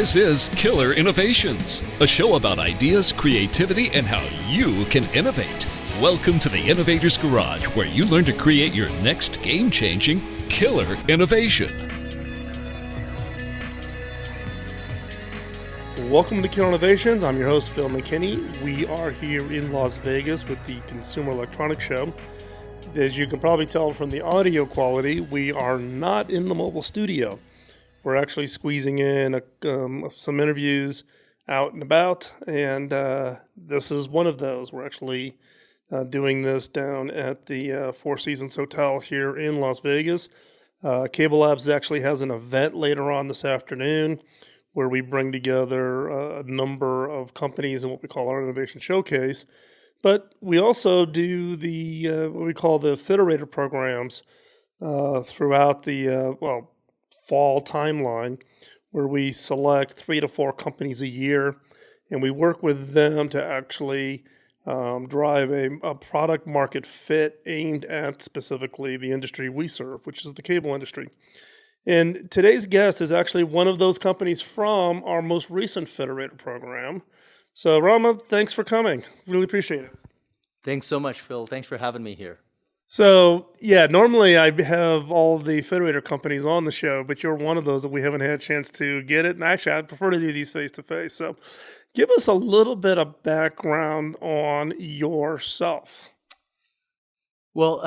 This is Killer Innovations, a show about ideas, creativity, and how you can innovate. Welcome to the Innovator's Garage, where you learn to create your next game-changing killer innovation. Welcome to Killer Innovations. I'm your host, Phil McKinney. We are here in Las Vegas with the Consumer Electronics Show. As you can probably tell from the audio quality, we are not in the mobile studio. We're actually squeezing in some interviews out and about, and this is one of those. We're actually doing this down at the Four Seasons Hotel here in Las Vegas. Cable Labs actually has an event later on this afternoon where we bring together a number of companies in what we call our Innovation Showcase. But we also do the what we call the accelerator programs throughout the fall timeline, where we select 3 to 4 companies a year, and we work with them to actually drive a product market fit aimed at specifically the industry we serve, which is the cable industry. And today's guest is actually one of those companies from our most recent Federator program. So, Rama, thanks for coming. Really appreciate it. Thanks so much, Phil. Thanks for having me here. So, normally I have all the Federator companies on the show, but you're one of those that we haven't had a chance to get it. And actually, I'd prefer to do these face-to-face. So, give us a little bit of background on yourself. Well,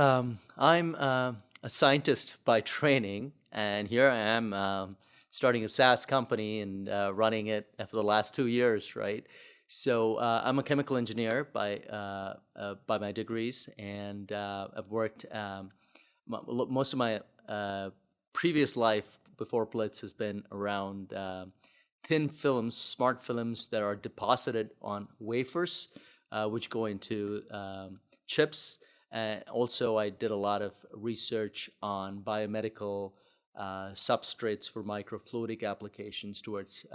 I'm a scientist by training, and here I am starting a SaaS company and running it for the last 2 years, right? So I'm a chemical engineer by my degrees, and I've worked most of my previous life before Blitz has been around thin films, smart films that are deposited on wafers, which go into chips. Also, I did a lot of research on biomedical substrates for microfluidic applications towards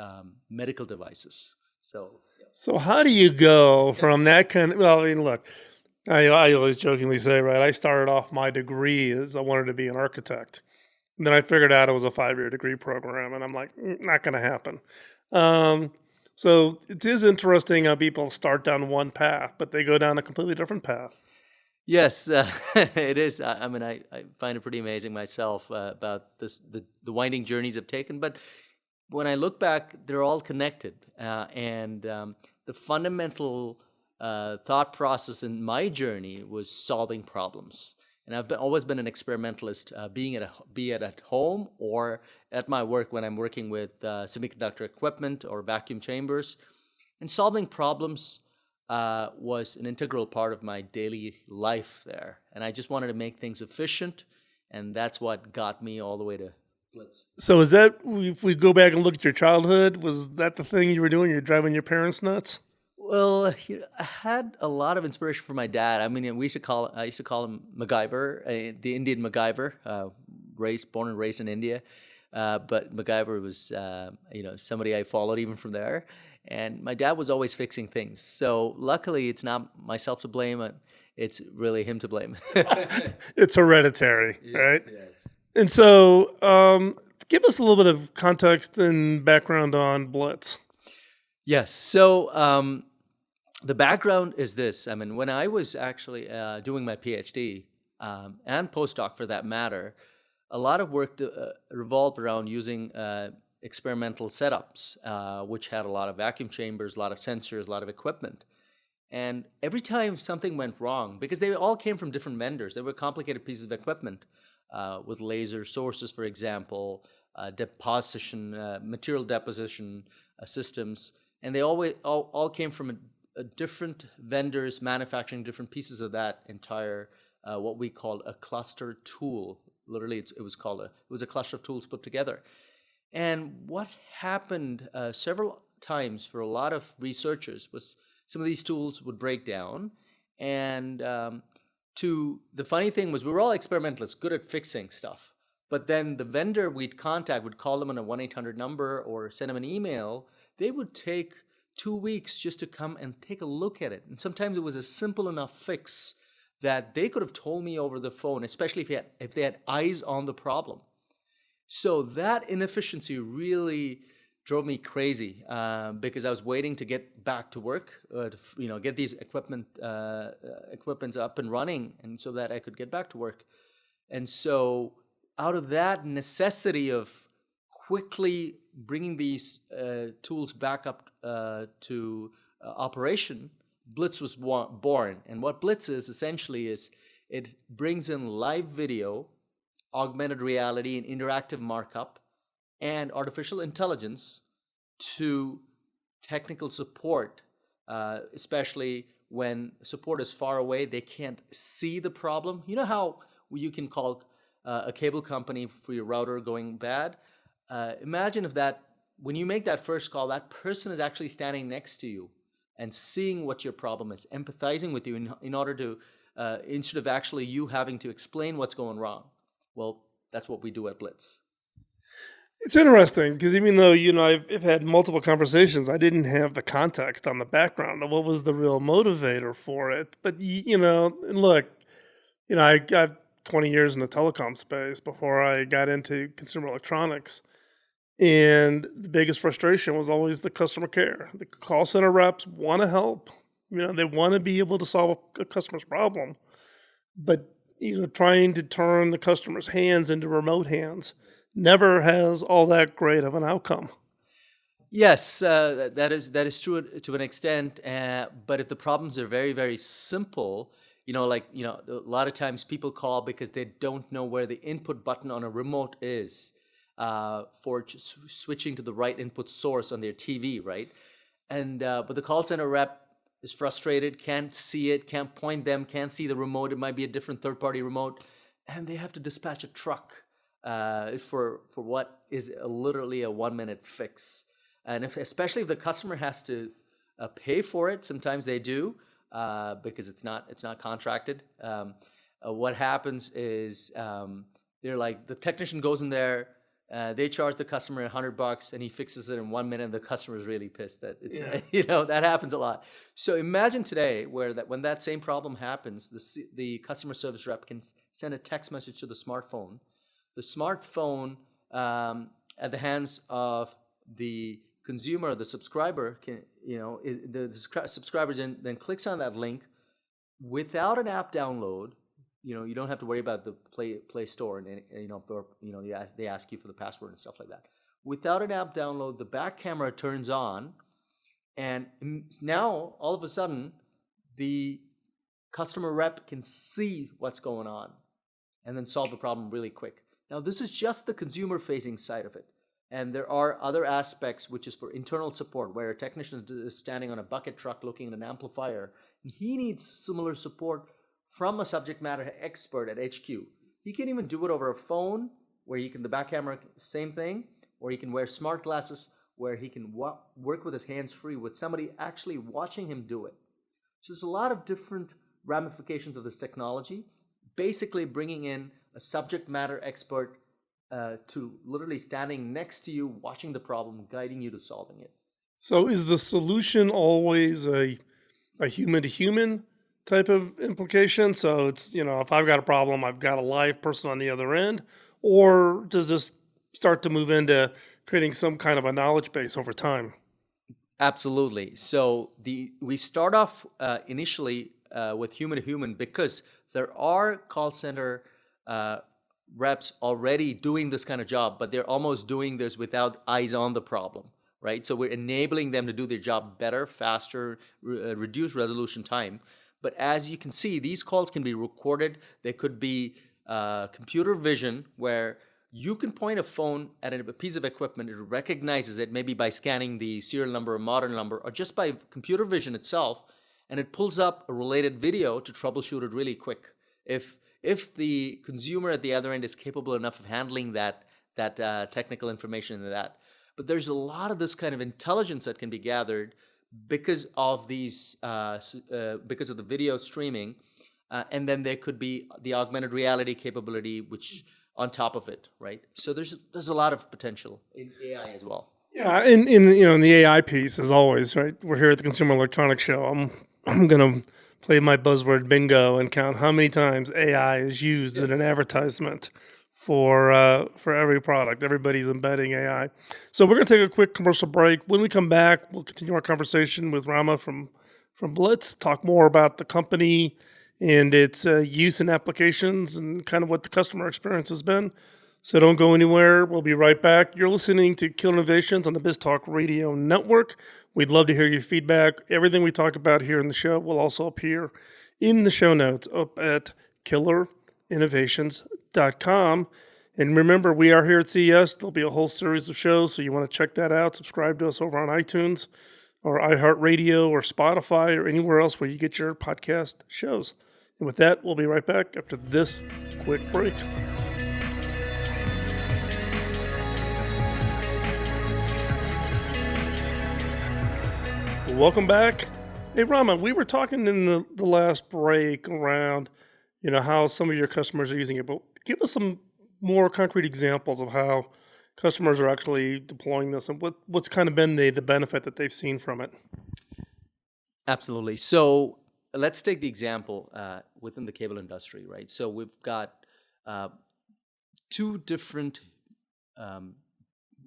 medical devices. So how do you go from that kind of, look, I always jokingly say, right, I started off my degree as I wanted to be an architect. And then I figured out it was a 5-year degree program, and I'm like, not going to happen. So it is interesting how people start down one path, but they go down a completely different path. Yes, it is. I mean, I find it pretty amazing myself about the winding journeys I've taken. But when I look back, they're all connected. And the fundamental thought process in my journey was solving problems. And I've always been an experimentalist, be it at home or at my work when I'm working with semiconductor equipment or vacuum chambers. And solving problems was an integral part of my daily life there. And I just wanted to make things efficient, and that's what got me all the way to Blitz. So is that, if we go back and look at your childhood, was that the thing you were doing? You're driving your parents nuts? Well, I had a lot of inspiration from my dad. I mean, I used to call him MacGyver, the Indian MacGyver, born and raised in India. But MacGyver was, somebody I followed even from there. And my dad was always fixing things. So luckily, it's not myself to blame. It's really him to blame. It's hereditary, right? Yes. And so give us a little bit of context and background on Blitz. Yes. So the background is this. I mean, when I was actually doing my PhD and postdoc for that matter, a lot of work revolved around using experimental setups, which had a lot of vacuum chambers, a lot of sensors, a lot of equipment. And every time something went wrong, because they all came from different vendors, they were complicated pieces of equipment with laser sources, for example, material deposition systems, and they all came from different vendors manufacturing different pieces of that entire what we call a cluster tool. Literally, it was a cluster of tools put together. And what happened several times for a lot of researchers was some of these tools would break down. And the funny thing was, we were all experimentalists, good at fixing stuff. But then the vendor we'd contact would call them on a 1-800 number or send them an email. They would take 2 weeks just to come and take a look at it. And sometimes it was a simple enough fix that they could have told me over the phone, especially if they had eyes on the problem. So that inefficiency really drove me crazy because I was waiting to get back to work, get these equipments up and running, and so that I could get back to work. And so, out of that necessity of quickly bringing these tools back up to operation, Blitz was born. And what Blitz is essentially is it brings in live video, augmented reality, and interactive markup, and artificial intelligence to technical support, especially when support is far away, they can't see the problem. You know how you can call a cable company for your router going bad? Imagine if when you make that first call, that person is actually standing next to you and seeing what your problem is, empathizing with you in order to, instead of actually you having to explain what's going wrong. Well, that's what we do at Blitz. It's interesting because even though, I've had multiple conversations, I didn't have the context on the background of what was the real motivator for it. But, look, I got 20 years in the telecom space before I got into consumer electronics. And the biggest frustration was always the customer care. The call center reps want to help. They want to be able to solve a customer's problem. But, trying to turn the customer's hands into remote hands never has all that great of an outcome. Yes, that is true to an extent. But if the problems are very, very simple, a lot of times people call because they don't know where the input button on a remote is for switching to the right input source on their TV, right? And but the call center rep is frustrated, can't see it, can't point them, can't see the remote. It might be a different third-party remote, and they have to dispatch a truck for what is literally a 1-minute fix. And especially if the customer has to pay for it, sometimes they do because it's not contracted. What happens is they're like, the technician goes in there, they charge the customer $100 and he fixes it in 1 minute, and the customer is really pissed that it's that happens a lot. So imagine today when that same problem happens, the customer service rep can send a text message to the smartphone. The smartphone at the hands of the consumer, the subscriber the subscriber then clicks on that link without an app download. You don't have to worry about the Play Store and they ask you for the password and stuff like that. Without an app download, the back camera turns on, and now all of a sudden the customer rep can see what's going on and then solve the problem really quick. Now, this is just the consumer-facing side of it. And there are other aspects, which is for internal support, where a technician is standing on a bucket truck looking at an amplifier, and he needs similar support from a subject matter expert at HQ. He can even do it over a phone, where the back camera, same thing, or he can wear smart glasses, where he can work with his hands free with somebody actually watching him do it. So there's a lot of different ramifications of this technology, basically bringing in a subject matter expert to literally standing next to you, watching the problem, guiding you to solving it. So is the solution always a human-to-human type of implication? So it's, if I've got a problem, I've got a live person on the other end? Or does this start to move into creating some kind of a knowledge base over time? Absolutely. So we start off initially with human-to-human because there are call center reps already doing this kind of job, but they're almost doing this without eyes on the problem, right? So we're enabling them to do their job better, faster, reduce resolution time. But as you can see, these calls can be recorded. They could be computer vision, where you can point a phone at a piece of equipment, it recognizes it maybe by scanning the serial number or model number, or just by computer vision itself, and it pulls up a related video to troubleshoot it really quick. If the consumer at the other end is capable enough of handling that technical information and that. But there's a lot of this kind of intelligence that can be gathered because of because of the video streaming, and then there could be the augmented reality capability, which on top of it, right? So there's a lot of potential in AI as well. Yeah, in the AI piece, as always, right? We're here at the Consumer Electronics Show. I'm gonna play my buzzword bingo and count how many times AI is used in an advertisement. for every product. Everybody's embedding AI. So we're going to take a quick commercial break. When we come back, we'll continue our conversation with Rama from Blitz, talk more about the company and its use and applications and kind of what the customer experience has been. So don't go anywhere. We'll be right back. You're listening to Killer Innovations on the BizTalk Radio Network. We'd love to hear your feedback. Everything we talk about here in the show will also appear in the show notes up at killerinnovations.com. And remember, we are here at CES. There'll be a whole series of shows, so you want to check that out. Subscribe to us over on iTunes or iHeartRadio or Spotify or anywhere else where you get your podcast shows. And with that, we'll be right back after this quick break. Welcome back. Hey, Rama, we were talking in the last break around, how some of your customers are using it, but give us some more concrete examples of how customers are actually deploying this and what's kind of been the benefit that they've seen from it. Absolutely. So let's take the example within the cable industry, right? So we've got two different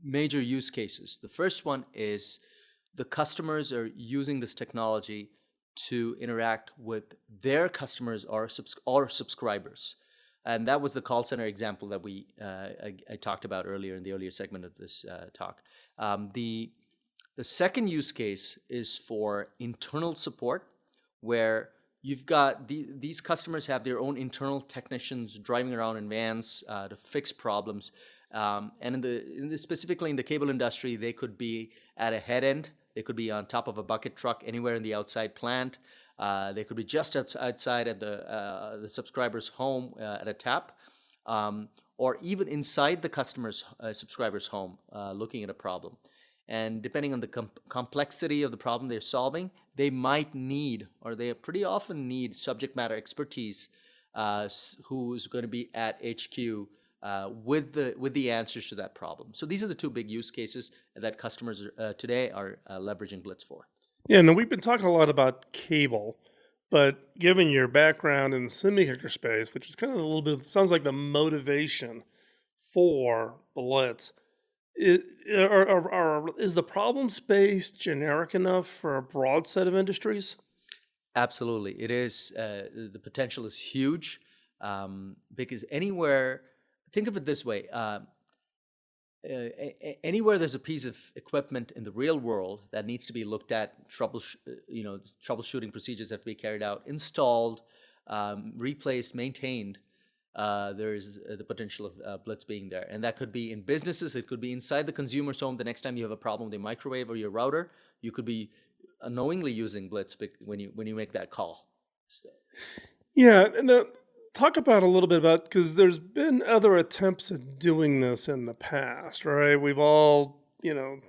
major use cases. The first one is the customers are using this technology to interact with their customers or subscribers. And that was the call center example that I talked about earlier in the earlier segment of this talk. The second use case is for internal support, where you've got these customers have their own internal technicians driving around in vans to fix problems. And specifically in the cable industry, they could be at a head end. They could be on top of a bucket truck anywhere in the outside plant. They could be just outside at the subscriber's home at a tap, or even inside the customer's subscriber's home looking at a problem. And depending on the complexity of the problem they're solving, they might need, or they pretty often need, subject matter expertise who's going to be at HQ with the answers to that problem. So these are the two big use cases that customers today are leveraging Blitz for. Yeah, no, we've been talking a lot about cable, but given your background in the semiconductor space, which is kind of a little bit, sounds like the motivation for Blitz, is the problem space generic enough for a broad set of industries? Absolutely, it is. The potential is huge because anywhere, think of it this way, anywhere there's a piece of equipment in the real world that needs to be looked at, troubleshooting procedures have to be carried out, installed, replaced, maintained, there is the potential of Blitz being there. And that could be in businesses, it could be inside the consumer's home. The next time you have a problem with your microwave or your router, you could be unknowingly using Blitz when you make that call. So. Yeah, and talk about a little bit about, because there's been other attempts at doing this in the past, right? We've all, I don't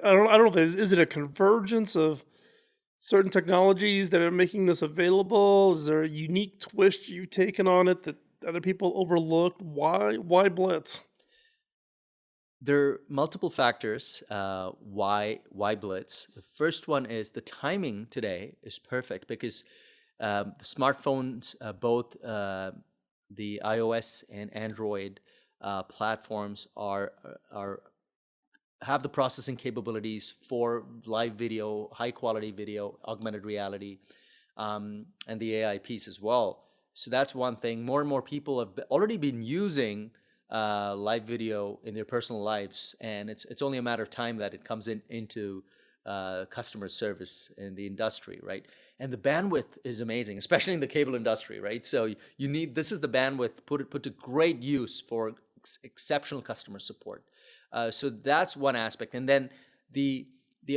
know if is it a convergence of certain technologies that are making this available? Is there a unique twist you've taken on it that other people overlooked? Why Blitz? There are multiple factors why Blitz. The first one is the timing today is perfect because the smartphones, both the iOS and Android platforms have the processing capabilities for live video, high quality video, augmented reality, and the AI piece as well. So that's one thing. More and more people have already been using live video in their personal lives, and it's only a matter of time that it comes into customer service in the industry, right? And the bandwidth is amazing, especially in the cable industry, right? So this is the bandwidth put to great use for exceptional customer support. So that's one aspect. And then the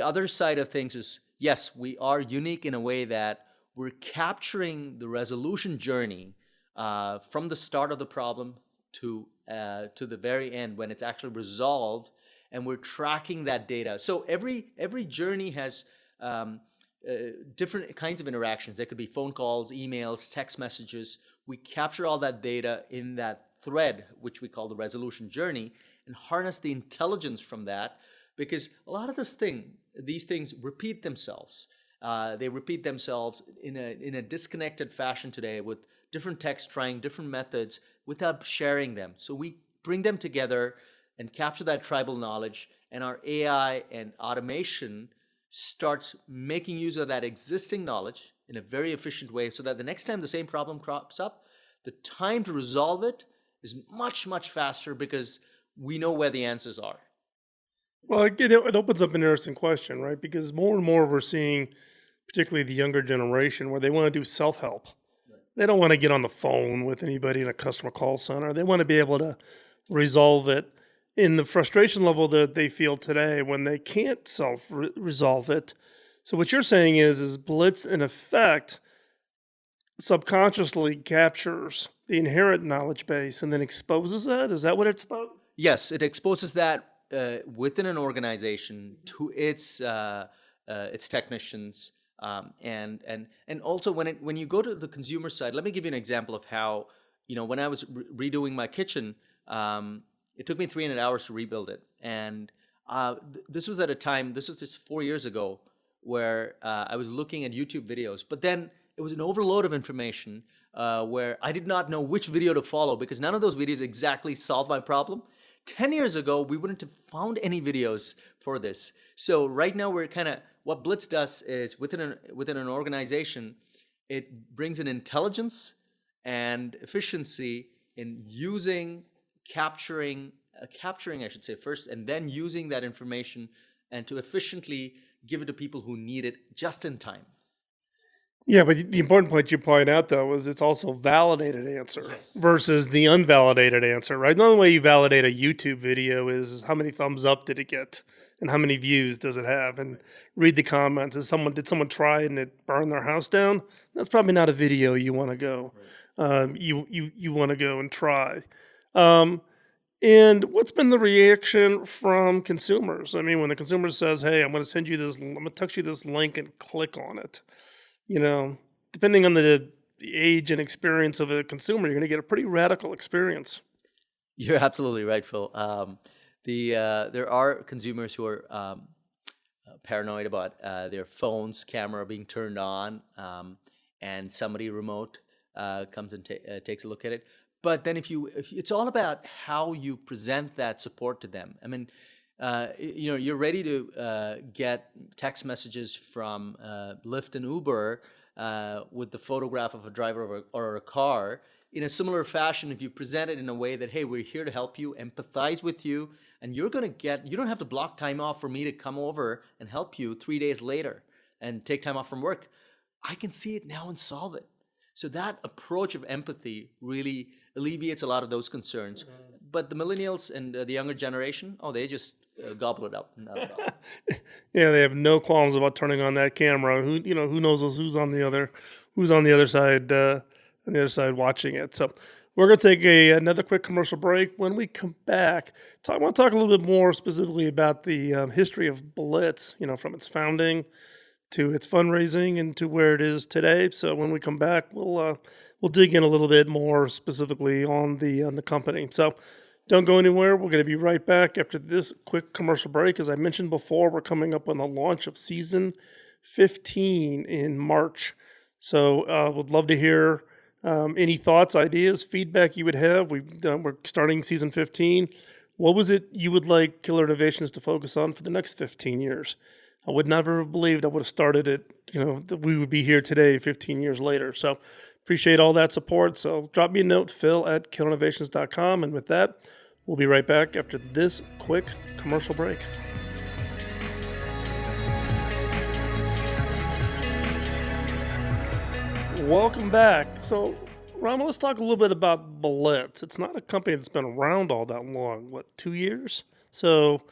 other side of things is, yes, we are unique in a way that we're capturing the resolution journey from the start of the problem to the very end when it's actually resolved, and we're tracking that data. So every journey has different kinds of interactions. There could be phone calls, emails, text messages. We capture all that data in that thread, which we call the resolution journey, and harness the intelligence from that, because a lot of these things repeat themselves. They repeat themselves in a disconnected fashion today with different techs trying different methods without sharing them. So we bring them together and capture that tribal knowledge, and our AI and automation starts making use of that existing knowledge in a very efficient way so that the next time the same problem crops up, the time to resolve it is much, much faster because we know where the answers are. Well, it opens up an interesting question, right? Because more and more we're seeing, particularly the younger generation, where they want to do self-help. They don't want to get on the phone with anybody in a customer call center. They want to be able to resolve it in the frustration level that they feel today when they can't self-resolve it. So what you're saying is Blitz, in effect, subconsciously captures the inherent knowledge base and then exposes that? Is that what it's about? Yes, it exposes that within an organization to its technicians, and also when you go to the consumer side. Let me give you an example of how, when I was redoing my kitchen, it took me 300 hours to rebuild it, and this was at a time. This was just 4 years ago, where I was looking at YouTube videos, but then it was an overload of information where I did not know which video to follow because none of those videos exactly solved my problem. 10 years ago, we wouldn't have found any videos for this. So right now, we're what Blitz does is within an organization, it brings an intelligence and efficiency in capturing, I should say first, and then using that information and to efficiently give it to people who need it just in time. Yeah, but the important point you point out, though, is it's also validated answer versus the unvalidated answer, right? The only way you validate a YouTube video is how many thumbs up did it get and how many views does it have, and read the comments. Did someone try and it burned their house down? That's probably not a video you want to go. Right. You want to go and try. And what's been the reaction from consumers? I mean, when the consumer says, "Hey, I'm going to text you this link and click on it," depending on the age and experience of a consumer, you're going to get a pretty radical experience. You're absolutely right, Phil. There are consumers who are paranoid about their phone's camera being turned on, and somebody remote comes and takes a look at it. But then if it's all about how you present that support to them. I mean, you're ready to get text messages from Lyft and Uber with the photograph of a driver or a car. In a similar fashion, if you present it in a way that, hey, we're here to help you, empathize with you, and you don't have to block time off for me to come over and help you 3 days later and take time off from work. I can see it now and solve it. So that approach of empathy really alleviates a lot of those concerns. But the millennials and the younger generation, they just gobble it up. Not a problem. Yeah, they have no qualms about turning on that camera. Who knows who's on the other side watching it. So we're going to take another quick commercial break. When we come back, I want to talk a little bit more specifically about the history of Blitz, from its founding to its fundraising and to where it is today. So when we come back, we'll dig in a little bit more specifically on the company. So don't go anywhere. We're going to be right back after this quick commercial break. As I mentioned before, we're coming up on the launch of season 15 in March. So would love to hear any thoughts, ideas, feedback you would have. We're starting season 15. What was it you would like Killer Innovations to focus on for the next 15 years? I would never have believed I would have started it, that we would be here today 15 years later. So appreciate all that support. So drop me a note, phil@killerinnovations.com. And with that, we'll be right back after this quick commercial break. Welcome back. So, Rama, let's talk a little bit about Blitz. It's not a company that's been around all that long. 2 years? So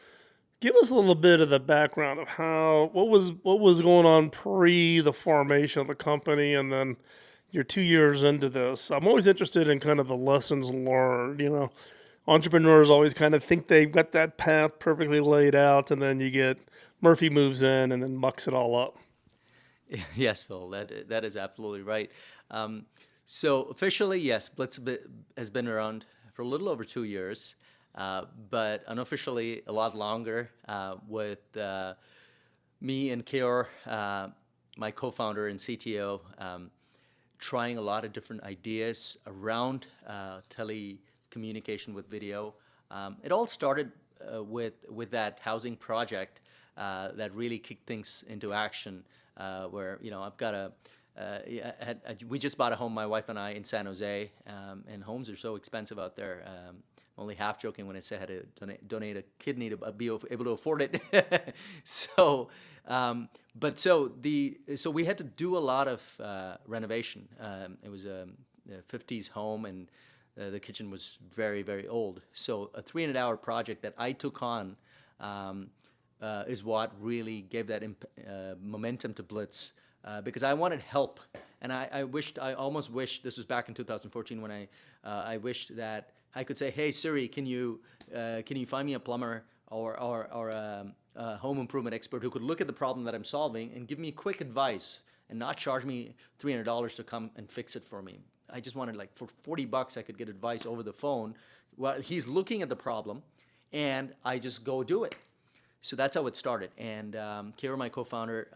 give us a little bit of the background of what was going on pre the formation of the company, and then you're 2 years into this. I'm always interested in kind of the lessons learned. Entrepreneurs always kind of think they've got that path perfectly laid out, and then you get Murphy moves in and then mucks it all up. Yes, Phil, that is absolutely right. So officially, yes, Blitz has been around for a little over 2 years. But unofficially a lot longer, with me and Keor, my co-founder and CTO, trying a lot of different ideas around telecommunication with video. It all started with that housing project that really kicked things into action. Where I've got we just bought a home, my wife and I, in San Jose, and homes are so expensive out there. I'm only half joking when I say I had to donate a kidney to be able to afford it. So we had to do a lot of renovation. It was a 50s home, and the kitchen was very, very old. So a 300-hour project that I took on is what really gave that momentum to Blitz, because I wanted help, and I almost wished, this was back in 2014 when I wished that I could say, hey Siri, can you find me a plumber or a home improvement expert who could look at the problem that I'm solving and give me quick advice and not charge me $300 to come and fix it for me. I just wanted, like, for $40 I could get advice over the phone while he's looking at the problem, and I just go do it. So that's how it started. And Kira, my co-founder,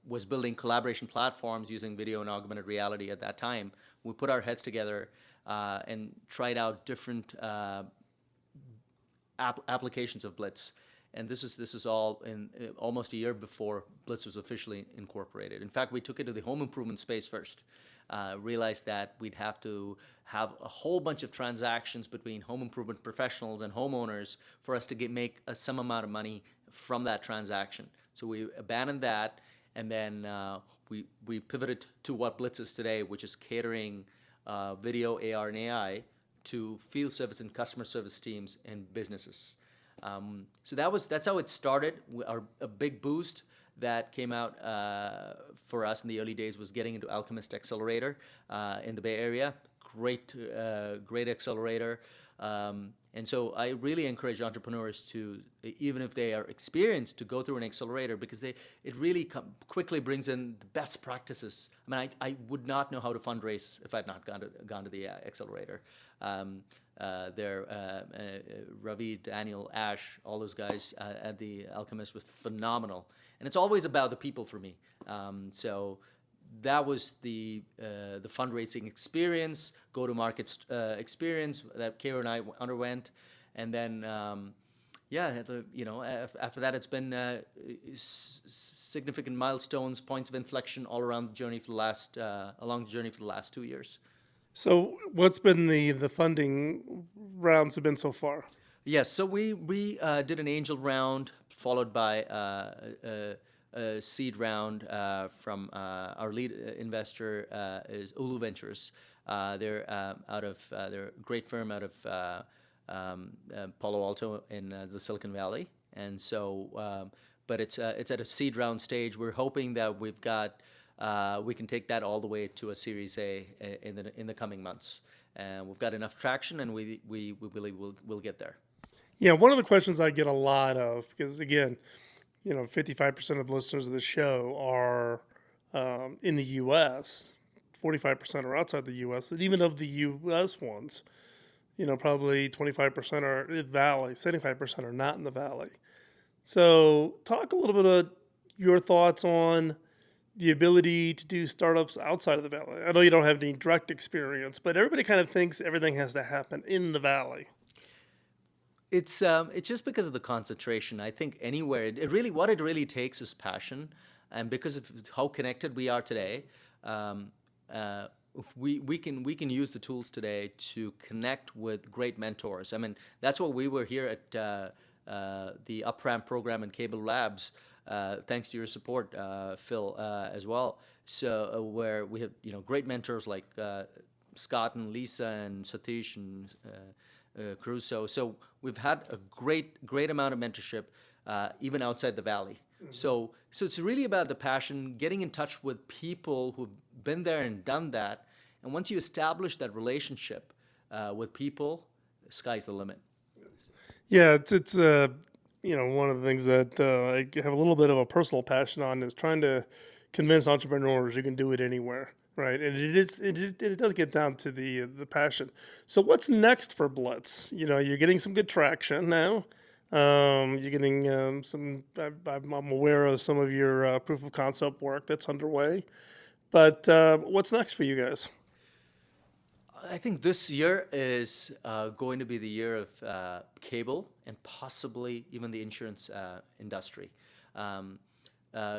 was building collaboration platforms using video and augmented reality at that time. We put our heads together and tried out different applications of Blitz. And this is all in almost a year before Blitz was officially incorporated. In fact, we took it to the home improvement space first. Realized that we'd have to have a whole bunch of transactions between home improvement professionals and homeowners for us to make some amount of money from that transaction. So we abandoned that, and then we pivoted to what Blitz is today, which is catering video, AR, and AI to field service and customer service teams and businesses. So that's how it started. A big boost that came out for us in the early days was getting into Alchemist Accelerator in the Bay Area. Great accelerator. And so I really encourage entrepreneurs to, even if they are experienced, to go through an accelerator, because it really quickly brings in the best practices. I mean, I would not know how to fundraise if I had not gone to the accelerator. Ravi, Daniel, Ash, all those guys at the Alchemist were phenomenal. And it's always about the people for me. So that was the fundraising experience, go-to-market experience that Kira and I underwent. And then, after that, it's been significant milestones, points of inflection all around the journey along the journey for the last 2 years. So what's been the funding rounds have been so far? Yes, so we did an angel round followed by a seed round from our lead investor is Ulu Ventures. They're they're a great firm out of Palo Alto in the Silicon Valley, and so but it's at a seed round stage. We're hoping that we can take that all the way to a Series A in the coming months, and we've got enough traction, and we believe we'll get there. Yeah, one of the questions I get a lot of, because again, 55% of the listeners of the show are in the U.S., 45% are outside the U.S., and even of the U.S. ones, probably 25% are in the Valley, 75% are not in the Valley. So talk a little bit of your thoughts on the ability to do startups outside of the Valley. I know you don't have any direct experience, but everybody kind of thinks everything has to happen in the Valley. It's just because of the concentration. I think anywhere, what it really takes is passion, and because of how connected we are today, we can use the tools today to connect with great mentors. I mean, that's what we were here at the UpRamp program in Cable Labs, thanks to your support, Phil, as well. So where we have great mentors like Scott and Lisa and Satish and Caruso. So we've had a great amount of mentorship, even outside the Valley. Mm-hmm. So it's really about the passion, getting in touch with people who've been there and done that. And once you establish that relationship with people, the sky's the limit. Yeah, it's one of the things that I have a little bit of a personal passion on is trying to convince entrepreneurs you can do it anywhere. Right, and it does get down to the passion. So what's next for Blitz? You're getting some good traction now. You're getting some. I'm aware of some of your proof of concept work that's underway. But what's next for you guys? I think this year is going to be the year of cable and possibly even the insurance industry.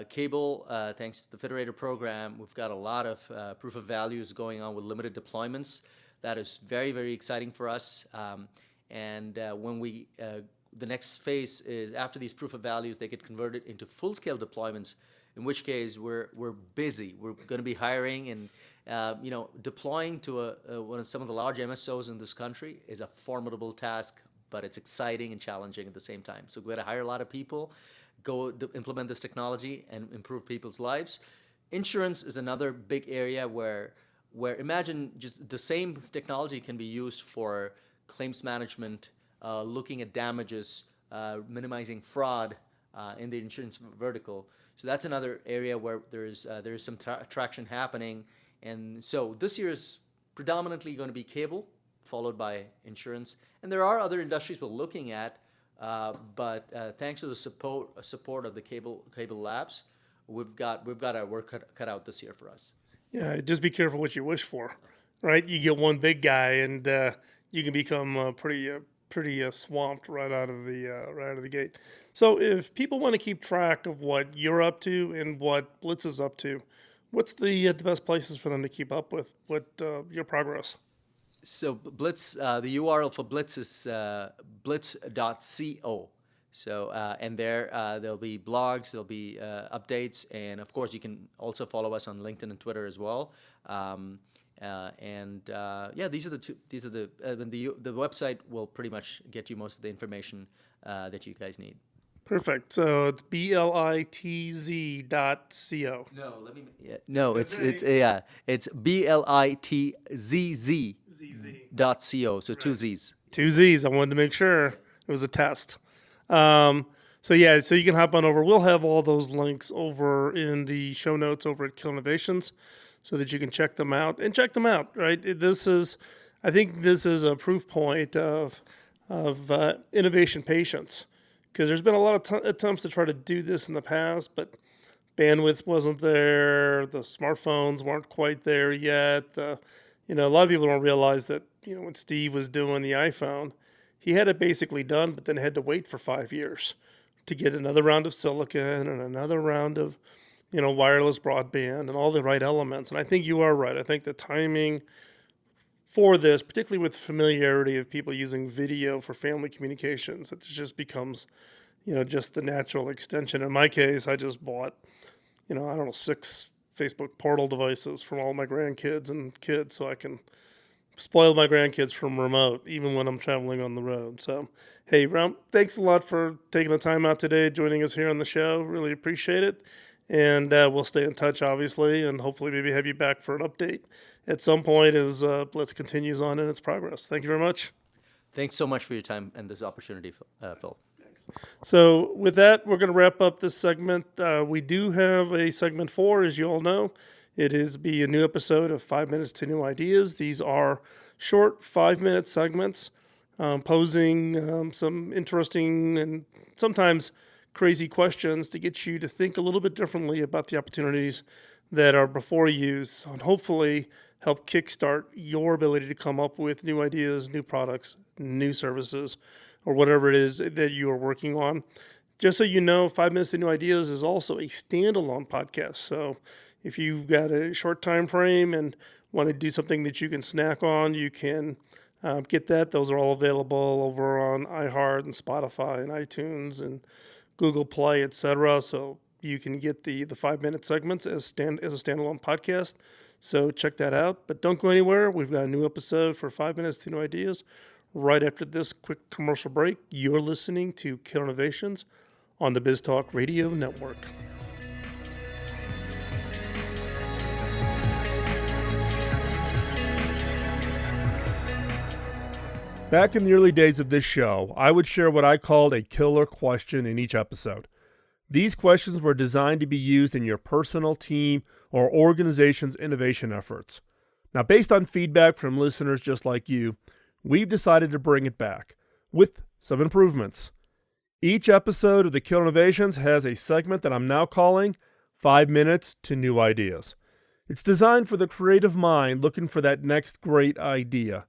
Cable, thanks to the Federator program, we've got a lot of proof of values going on with limited deployments. That is very, very exciting for us. When we, the next phase is after these proof of values, they get converted into full-scale deployments, in which case we're busy. We're going to be hiring and deploying to some of the large MSOs in this country is a formidable task, but it's exciting and challenging at the same time. So we've got to hire a lot of people, implement this technology and improve people's lives. Insurance is another big area where imagine just the same technology can be used for claims management, looking at damages, minimizing fraud in the insurance vertical. So that's another area where there is some traction happening. And so this year is predominantly going to be cable, followed by insurance. And there are other industries we're looking at, but thanks to the support of the cable labs, we've got our work cut out this year for us. Yeah, just be careful what you wish for, right? You get one big guy, and you can become pretty swamped right out of the gate. So if people want to keep track of what you're up to and what Blitz is up to, what's the best places for them to keep up with your progress? So Blitz, the URL for Blitz is blitz.co. So and there'll be blogs, there'll be updates, and of course you can also follow us on LinkedIn and Twitter as well. These are the two. These are the website will pretty much get you most of the information that you guys need. Perfect. So it's blitz.co. No, let me. Yeah, no, it's blitz.co. So two Z's. Two Z's. I wanted to make sure it was a test. So you can hop on over. We'll have all those links over in the show notes over at Kill Innovations, so that you can check them out. Right? I think this is a proof point of innovation patience. Because there's been a lot of attempts to try to do this in the past, but bandwidth wasn't there. The smartphones weren't quite there yet. A lot of people don't realize that, when Steve was doing the iPhone, he had it basically done, but then had to wait for 5 years to get another round of silicon and another round of, wireless broadband and all the right elements. And I think you are right. I think the timing for this, particularly with familiarity of people using video for family communications, it just becomes, just the natural extension. In my case, I just bought, 6 Facebook portal devices from all my grandkids and kids, so I can spoil my grandkids from remote, even when I'm traveling on the road. So, hey, Ram, thanks a lot for taking the time out today, joining us here on the show. Really appreciate it. And we'll stay in touch, obviously, and hopefully maybe have you back for an update at some point as Blitz continues on in its progress. Thank you very much. Thanks so much for your time and this opportunity, Phil. Thanks. So with that, we're going to wrap up this segment. We do have a segment 4, as you all know. It is a new episode of 5 Minutes to New Ideas. These are short 5-minute segments posing some interesting and sometimes crazy questions to get you to think a little bit differently about the opportunities that are before you, and hopefully help kickstart your ability to come up with new ideas, new products, new services, or whatever it is that you are working on. Just so you know, 5 Minutes to New Ideas is also a standalone podcast. So if you've got a short time frame and want to do something that you can snack on, you can get that. Those are all available over on iHeart and Spotify and iTunes and Google Play, etc. So you can get the 5-minute segments as a standalone podcast. So check that out. But don't go anywhere. We've got a new episode for 5 Minutes to New Ideas right after this quick commercial break. You're listening to Kill Innovations on the BizTalk Radio Network. Back in the early days of this show, I would share what I called a killer question in each episode. These questions were designed to be used in your personal, team, or organization's innovation efforts. Now, based on feedback from listeners just like you, we've decided to bring it back with some improvements. Each episode of the Kill Innovations has a segment that I'm now calling 5 Minutes to New Ideas. It's designed for the creative mind looking for that next great idea.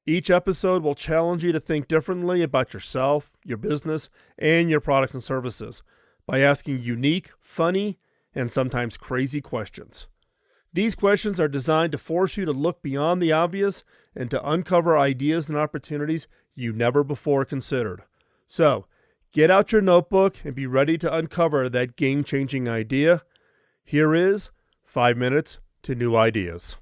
Each episode will challenge you to think differently about yourself, your business, and your products and services by asking unique, funny, and sometimes crazy questions. These questions are designed to force you to look beyond the obvious and to uncover ideas and opportunities you never before considered. So, get out your notebook and be ready to uncover that game-changing idea. Here is 5 minutes to new ideas.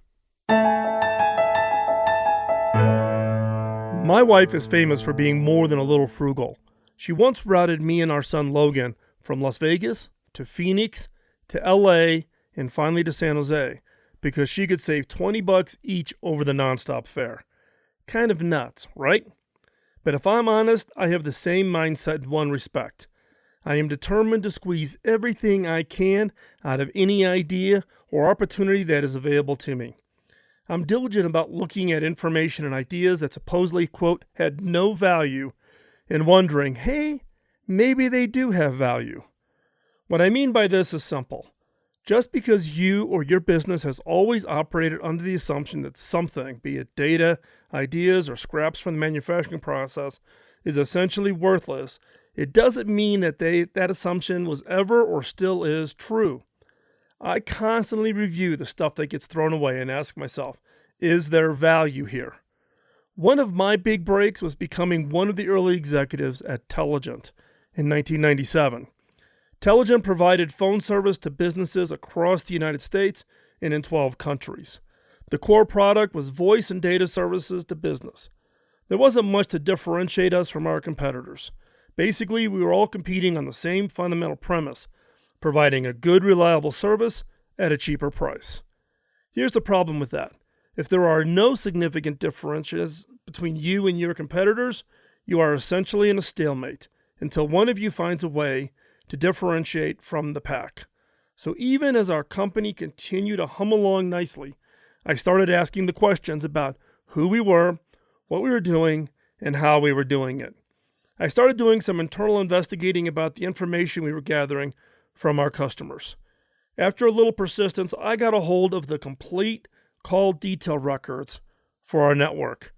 My wife is famous for being more than a little frugal. She once routed me and our son Logan from Las Vegas to Phoenix to LA and finally to San Jose because she could save $20 each over the nonstop fare. Kind of nuts, right? But if I'm honest, I have the same mindset in one respect. I am determined to squeeze everything I can out of any idea or opportunity that is available to me. I'm diligent about looking at information and ideas that supposedly, quote, had no value and wondering, hey, maybe they do have value. What I mean by this is simple. Just because you or your business has always operated under the assumption that something, be it data, ideas, or scraps from the manufacturing process, is essentially worthless, it doesn't mean that that assumption was ever or still is true. I constantly review the stuff that gets thrown away and ask myself, is there value here? One of my big breaks was becoming one of the early executives at Telligent in 1997. Telligent provided phone service to businesses across the United States and in 12 countries. The core product was voice and data services to business. There wasn't much to differentiate us from our competitors. Basically, we were all competing on the same fundamental premise, providing a good, reliable service at a cheaper price. Here's the problem with that. If there are no significant differences between you and your competitors, you are essentially in a stalemate until one of you finds a way to differentiate from the pack. So even as our company continued to hum along nicely, I started asking the questions about who we were, what we were doing, and how we were doing it. I started doing some internal investigating about the information we were gathering from our customers. After a little persistence, I got a hold of the complete call detail records for our network.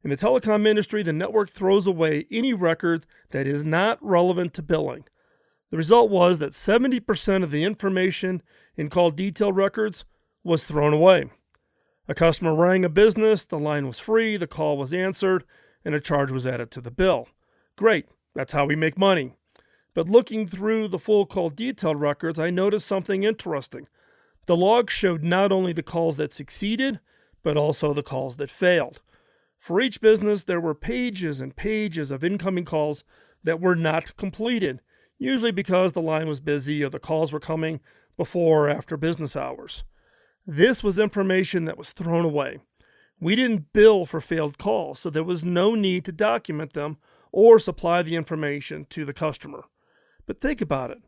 In the telecom industry, the network throws away any record that is not relevant to billing. The result was that 70% of the information in call detail records was thrown away. A customer rang a business, the line was free, the call was answered, and a charge was added to the bill. Great, that's how we make money. But looking through the full call detail records, I noticed something interesting. The logs showed not only the calls that succeeded, but also the calls that failed. For each business, there were pages and pages of incoming calls that were not completed, usually because the line was busy or the calls were coming before or after business hours. This was information that was thrown away. We didn't bill for failed calls, so there was no need to document them or supply the information to the customer. But think about it.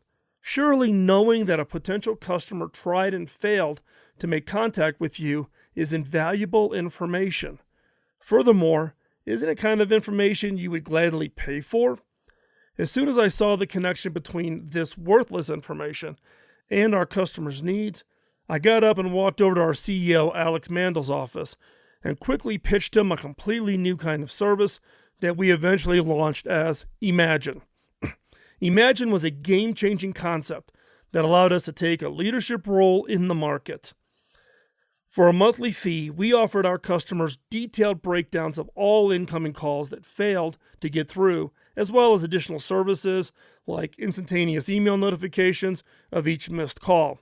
Surely knowing that a potential customer tried and failed to make contact with you is invaluable information. Furthermore, isn't it kind of information you would gladly pay for? As soon as I saw the connection between this worthless information and our customers' needs, I got up and walked over to our CEO, Alex Mandel's office, and quickly pitched him a completely new kind of service that we eventually launched as Imagine. Imagine was a game-changing concept that allowed us to take a leadership role in the market. For a monthly fee, we offered our customers detailed breakdowns of all incoming calls that failed to get through, as well as additional services like instantaneous email notifications of each missed call.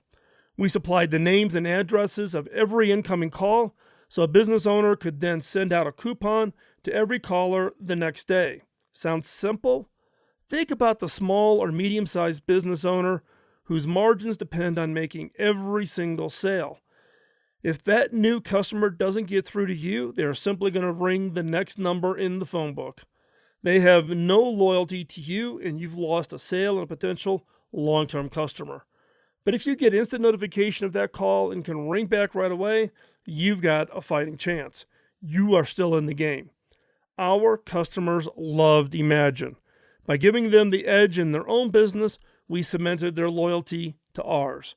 We supplied the names and addresses of every incoming call, so a business owner could then send out a coupon to every caller the next day. Sounds simple? Think about the small or medium-sized business owner whose margins depend on making every single sale. If that new customer doesn't get through to you, they are simply going to ring the next number in the phone book. They have no loyalty to you, and you've lost a sale and a potential long-term customer. But if you get instant notification of that call and can ring back right away, you've got a fighting chance. You are still in the game. Our customers loved Imagine. By giving them the edge in their own business, we cemented their loyalty to ours.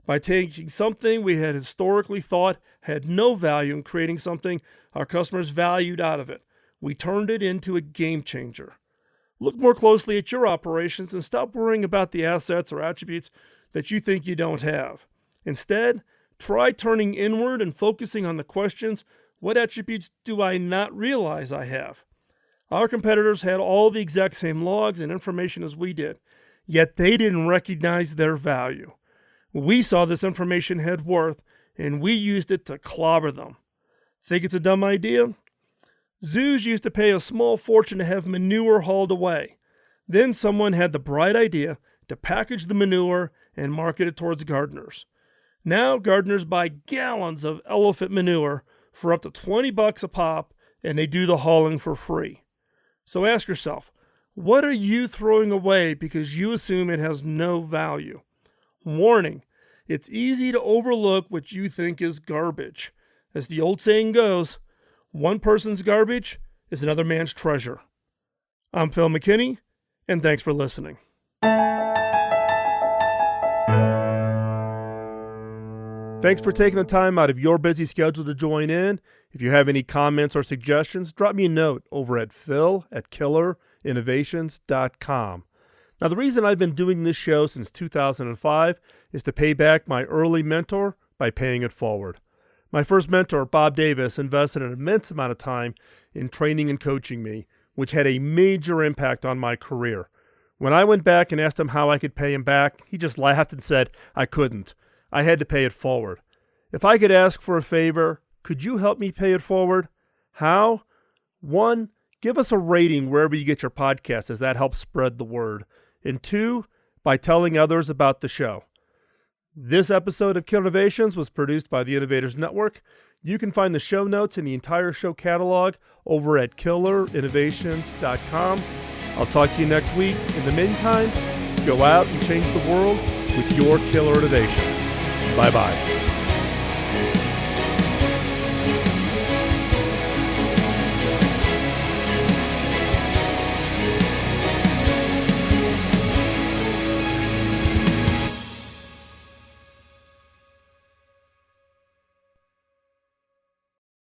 by taking something we had historically thought had no value and creating something our customers valued out of it. We turned it into a game changer. Look more closely at your operations and stop worrying about the assets or attributes that you think you don't have. Instead, try turning inward and focusing on the questions, what attributes do I not realize I have? Our competitors had all the exact same logs and information as we did, yet they didn't recognize their value. We saw this information had worth, and we used it to clobber them. Think it's a dumb idea? Zoos used to pay a small fortune to have manure hauled away. Then someone had the bright idea to package the manure and market it towards gardeners. Now gardeners buy gallons of elephant manure for up to $20 a pop, and they do the hauling for free. So ask yourself, what are you throwing away because you assume it has no value? Warning, it's easy to overlook what you think is garbage. As the old saying goes, one person's garbage is another man's treasure. I'm Phil McKinney, and thanks for listening. Thanks for taking the time out of your busy schedule to join in. If you have any comments or suggestions, drop me a note over at phil@killerinnovations.com. Now, the reason I've been doing this show since 2005 is to pay back my early mentor by paying it forward. My first mentor, Bob Davis, invested an immense amount of time in training and coaching me, which had a major impact on my career. When I went back and asked him how I could pay him back, he just laughed and said I couldn't. I had to pay it forward. If I could ask for a favor, could you help me pay it forward? How? 1, give us a rating wherever you get your podcasts, as that helps spread the word. And 2, by telling others about the show. This episode of Killer Innovations was produced by the Innovators Network. You can find the show notes and the entire show catalog over at killerinnovations.com. I'll talk to you next week. In the meantime, go out and change the world with your killer innovation. Bye-bye.